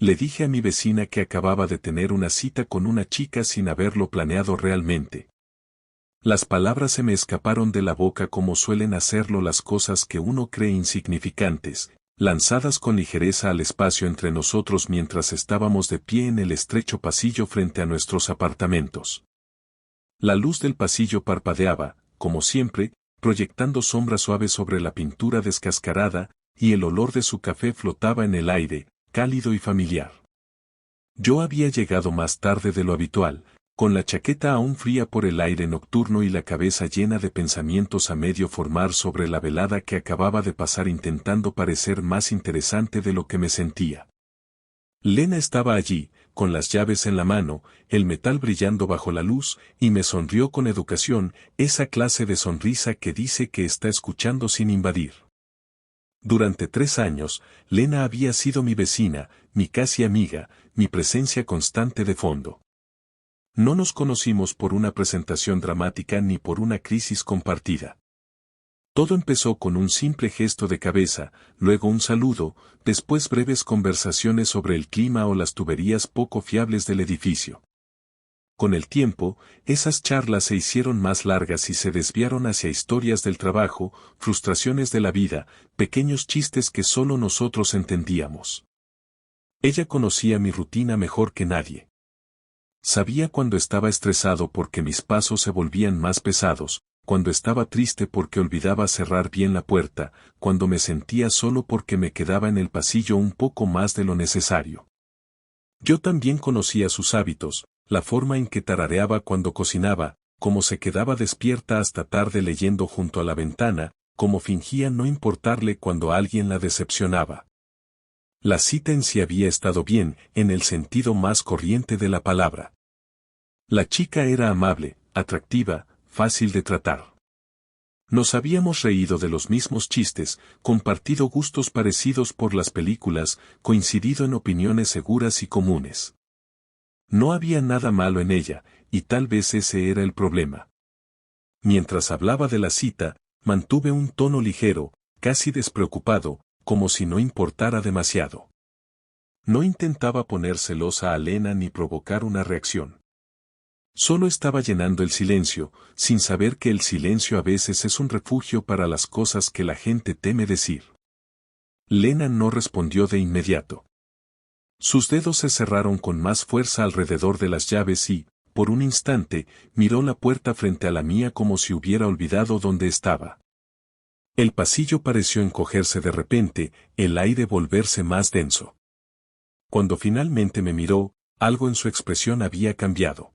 Le dije a mi vecina que acababa de tener una cita con una chica sin haberlo planeado realmente. Las palabras se me escaparon de la boca como suelen hacerlo las cosas que uno cree insignificantes, lanzadas con ligereza al espacio entre nosotros mientras estábamos de pie en el estrecho pasillo frente a nuestros apartamentos. La luz del pasillo parpadeaba, como siempre, proyectando sombras suaves sobre la pintura descascarada, y el olor de su café flotaba en el aire, cálido y familiar. Yo había llegado más tarde de lo habitual, con la chaqueta aún fría por el aire nocturno y la cabeza llena de pensamientos a medio formar sobre la velada que acababa de pasar intentando parecer más interesante de lo que me sentía. Lena estaba allí, con las llaves en la mano, el metal brillando bajo la luz, y me sonrió con educación, esa clase de sonrisa que dice que está escuchando sin invadir. Durante 3 años, Lena había sido mi vecina, mi casi amiga, mi presencia constante de fondo. No nos conocimos por una presentación dramática ni por una crisis compartida. Todo empezó con un simple gesto de cabeza, luego un saludo, después breves conversaciones sobre el clima o las tuberías poco fiables del edificio. Con el tiempo, esas charlas se hicieron más largas y se desviaron hacia historias del trabajo, frustraciones de la vida, pequeños chistes que solo nosotros entendíamos. Ella conocía mi rutina mejor que nadie. Sabía cuando estaba estresado porque mis pasos se volvían más pesados, cuando estaba triste porque olvidaba cerrar bien la puerta, cuando me sentía solo porque me quedaba en el pasillo un poco más de lo necesario. Yo también conocía sus hábitos, la forma en que tarareaba cuando cocinaba, cómo se quedaba despierta hasta tarde leyendo junto a la ventana, cómo fingía no importarle cuando alguien la decepcionaba. La cita en sí había estado bien, en el sentido más corriente de la palabra. La chica era amable, atractiva, fácil de tratar. Nos habíamos reído de los mismos chistes, compartido gustos parecidos por las películas, coincidido en opiniones seguras y comunes. No había nada malo en ella, y tal vez ese era el problema. Mientras hablaba de la cita, mantuve un tono ligero, casi despreocupado, como si no importara demasiado. No intentaba poner celosa a Lena ni provocar una reacción. Solo estaba llenando el silencio, sin saber que el silencio a veces es un refugio para las cosas que la gente teme decir. Lena no respondió de inmediato. Sus dedos se cerraron con más fuerza alrededor de las llaves y, por un instante, miró la puerta frente a la mía como si hubiera olvidado dónde estaba. El pasillo pareció encogerse de repente, el aire volverse más denso. Cuando finalmente me miró, algo en su expresión había cambiado.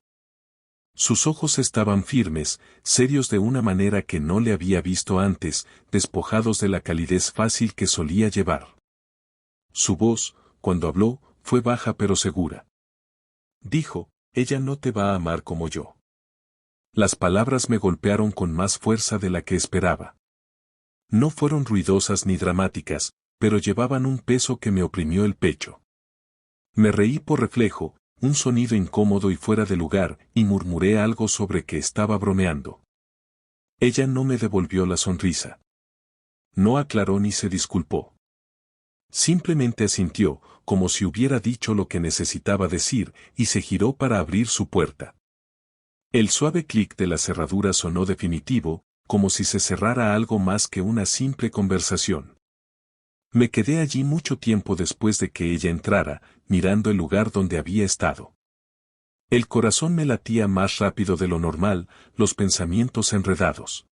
Sus ojos estaban firmes, serios de una manera que no le había visto antes, despojados de la calidez fácil que solía llevar. Su voz, cuando habló, fue baja pero segura. Dijo, ella no te va a amar como yo. Las palabras me golpearon con más fuerza de la que esperaba. No fueron ruidosas ni dramáticas, pero llevaban un peso que me oprimió el pecho. Me reí por reflejo, un sonido incómodo y fuera de lugar, y murmuré algo sobre que estaba bromeando. Ella no me devolvió la sonrisa. No aclaró ni se disculpó. Simplemente asintió, como si hubiera dicho lo que necesitaba decir, y se giró para abrir su puerta. El suave clic de la cerradura sonó definitivo, como si se cerrara algo más que una simple conversación. Me quedé allí mucho tiempo después de que ella entrara, mirando el lugar donde había estado. El corazón me latía más rápido de lo normal, los pensamientos enredados.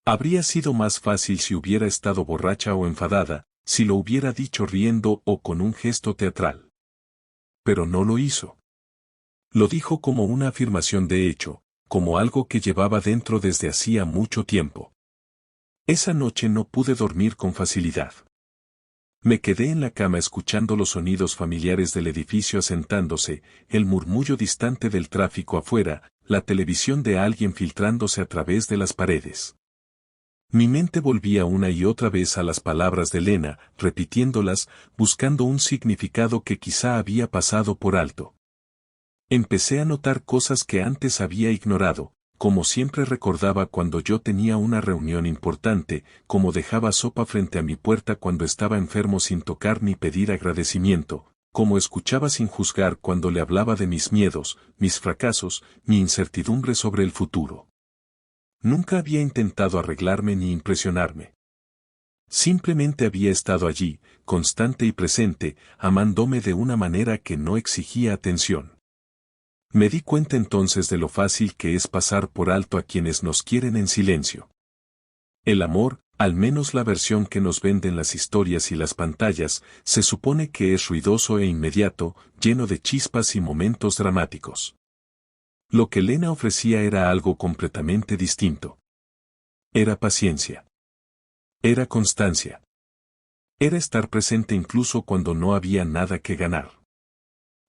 Habría sido más fácil si hubiera estado borracha o enfadada, si lo hubiera dicho riendo o con un gesto teatral. Pero no lo hizo. Lo dijo como una afirmación de hecho, como algo que llevaba dentro desde hacía mucho tiempo. Esa noche no pude dormir con facilidad. Me quedé en la cama escuchando los sonidos familiares del edificio asentándose, el murmullo distante del tráfico afuera, la televisión de alguien filtrándose a través de las paredes. Mi mente volvía una y otra vez a las palabras de Lena, repitiéndolas, buscando un significado que quizá había pasado por alto. Empecé a notar cosas que antes había ignorado, como siempre recordaba cuando yo tenía una reunión importante, como dejaba sopa frente a mi puerta cuando estaba enfermo sin tocar ni pedir agradecimiento, como escuchaba sin juzgar cuando le hablaba de mis miedos, mis fracasos, mi incertidumbre sobre el futuro. Nunca había intentado arreglarme ni impresionarme. Simplemente había estado allí, constante y presente, amándome de una manera que no exigía atención. Me di cuenta entonces de lo fácil que es pasar por alto a quienes nos quieren en silencio. El amor, al menos la versión que nos venden las historias y las pantallas, se supone que es ruidoso e inmediato, lleno de chispas y momentos dramáticos. Lo que Lena ofrecía era algo completamente distinto. Era paciencia. Era constancia. Era estar presente incluso cuando no había nada que ganar.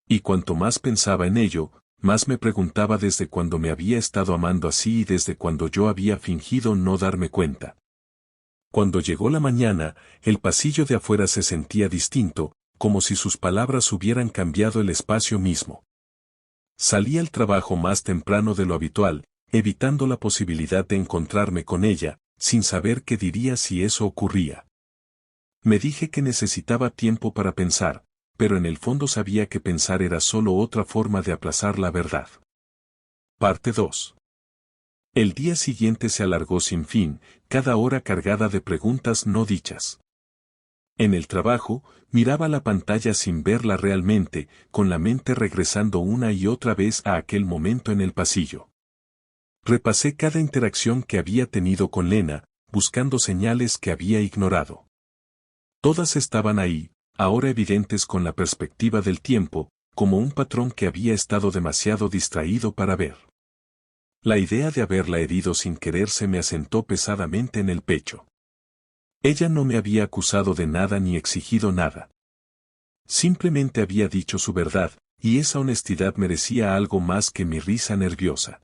Y cuanto más pensaba en ello, más me preguntaba desde cuándo me había estado amando así y desde cuándo yo había fingido no darme cuenta. Cuando llegó la mañana, el pasillo de afuera se sentía distinto, como si sus palabras hubieran cambiado el espacio mismo. Salí al trabajo más temprano de lo habitual, evitando la posibilidad de encontrarme con ella, sin saber qué diría si eso ocurría. Me dije que necesitaba tiempo para pensar, pero en el fondo sabía que pensar era solo otra forma de aplazar la verdad. Parte 2. El día siguiente se alargó sin fin, cada hora cargada de preguntas no dichas. En el trabajo, miraba la pantalla sin verla realmente, con la mente regresando una y otra vez a aquel momento en el pasillo. Repasé cada interacción que había tenido con Lena, buscando señales que había ignorado. Todas estaban ahí, ahora evidentes con la perspectiva del tiempo, como un patrón que había estado demasiado distraído para ver. La idea de haberla herido sin querer se me asentó pesadamente en el pecho. Ella no me había acusado de nada ni exigido nada. Simplemente había dicho su verdad, y esa honestidad merecía algo más que mi risa nerviosa.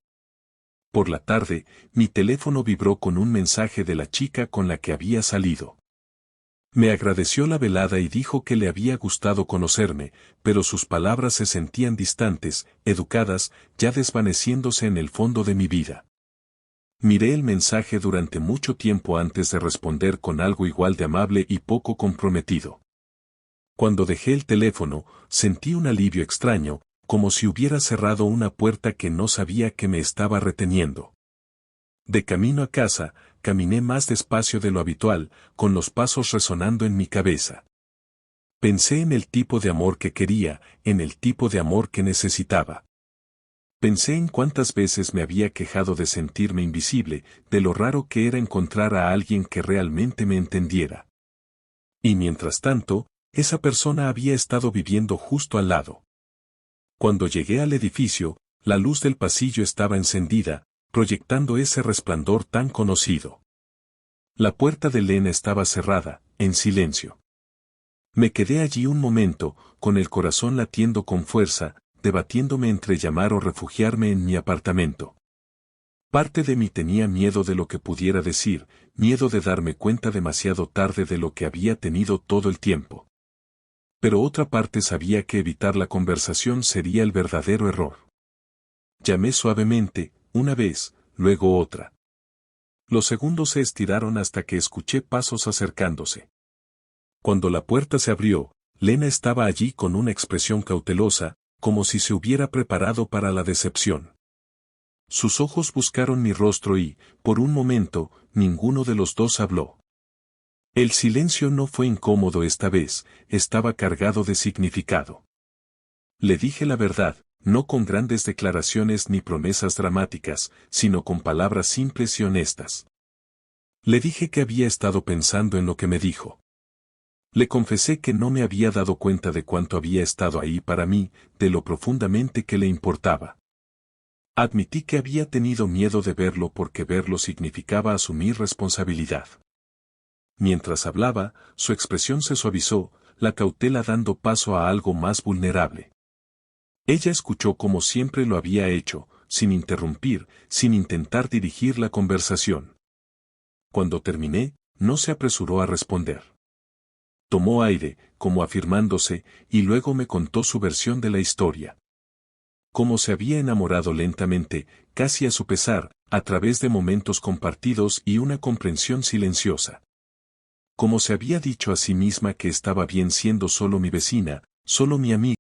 Por la tarde, mi teléfono vibró con un mensaje de la chica con la que había salido. Me agradeció la velada y dijo que le había gustado conocerme, pero sus palabras se sentían distantes, educadas, ya desvaneciéndose en el fondo de mi vida. Miré el mensaje durante mucho tiempo antes de responder con algo igual de amable y poco comprometido. Cuando dejé el teléfono, sentí un alivio extraño, como si hubiera cerrado una puerta que no sabía que me estaba reteniendo. De camino a casa, caminé más despacio de lo habitual, con los pasos resonando en mi cabeza. Pensé en el tipo de amor que quería, en el tipo de amor que necesitaba. Pensé en cuántas veces me había quejado de sentirme invisible, de lo raro que era encontrar a alguien que realmente me entendiera. Y mientras tanto, esa persona había estado viviendo justo al lado. Cuando llegué al edificio, la luz del pasillo estaba encendida, proyectando ese resplandor tan conocido. La puerta de Lena estaba cerrada, en silencio. Me quedé allí un momento, con el corazón latiendo con fuerza, debatiéndome entre llamar o refugiarme en mi apartamento. Parte de mí tenía miedo de lo que pudiera decir, miedo de darme cuenta demasiado tarde de lo que había tenido todo el tiempo. Pero otra parte sabía que evitar la conversación sería el verdadero error. Llamé suavemente, una vez, luego otra. Los segundos se estiraron hasta que escuché pasos acercándose. Cuando la puerta se abrió, Lena estaba allí con una expresión cautelosa, como si se hubiera preparado para la decepción. Sus ojos buscaron mi rostro y, por un momento, ninguno de los dos habló. El silencio no fue incómodo esta vez, estaba cargado de significado. Le dije la verdad, no con grandes declaraciones ni promesas dramáticas, sino con palabras simples y honestas. Le dije que había estado pensando en lo que me dijo. Le confesé que no me había dado cuenta de cuánto había estado ahí para mí, de lo profundamente que le importaba. Admití que había tenido miedo de verlo porque verlo significaba asumir responsabilidad. Mientras hablaba, su expresión se suavizó, la cautela dando paso a algo más vulnerable. Ella escuchó como siempre lo había hecho, sin interrumpir, sin intentar dirigir la conversación. Cuando terminé, no se apresuró a responder. Tomó aire, como afirmándose, y luego me contó su versión de la historia. Cómo se había enamorado lentamente, casi a su pesar, a través de momentos compartidos y una comprensión silenciosa. Como se había dicho a sí misma que estaba bien siendo solo mi vecina, Solo mi amiga.